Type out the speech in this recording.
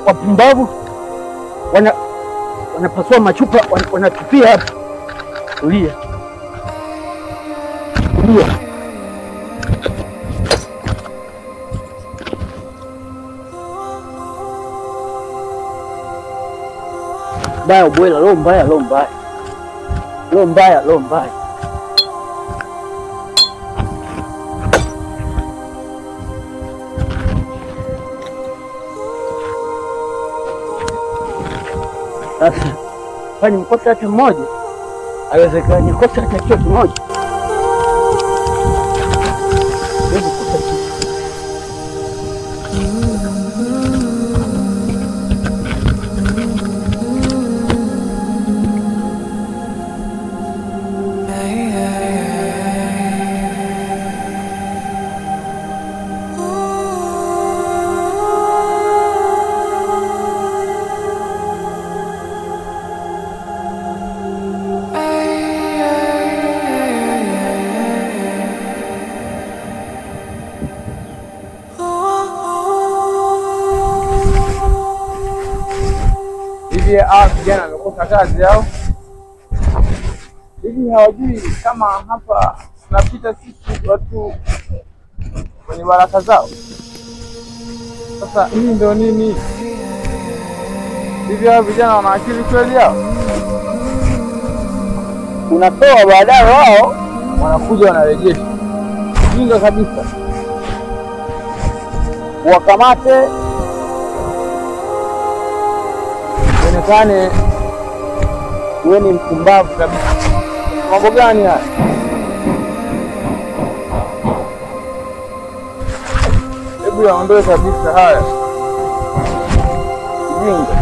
Wapumbavu wanapasua machupa wanatupia hapa. Tulia. Baya ubwela, roho mbaya. Sasa fanya mkosa hata mmoja, haiwezekani kosa hata kitu kimoja. Vijana wamekosa kazi yao hivi, hawajui kama hapa tunapita sisi watu kwenye baraka zao. Sasa hii ndio nini hivi? Hao vijana wana akili kweli yao? Unatoa baadaye wao wanakuja wanarejesha. Jinga kabisa. Wakamate onekane wewe ni mpumbavu kabisa. Mambo gani haya? Hebu yaondoe kabisa haya. Jinga.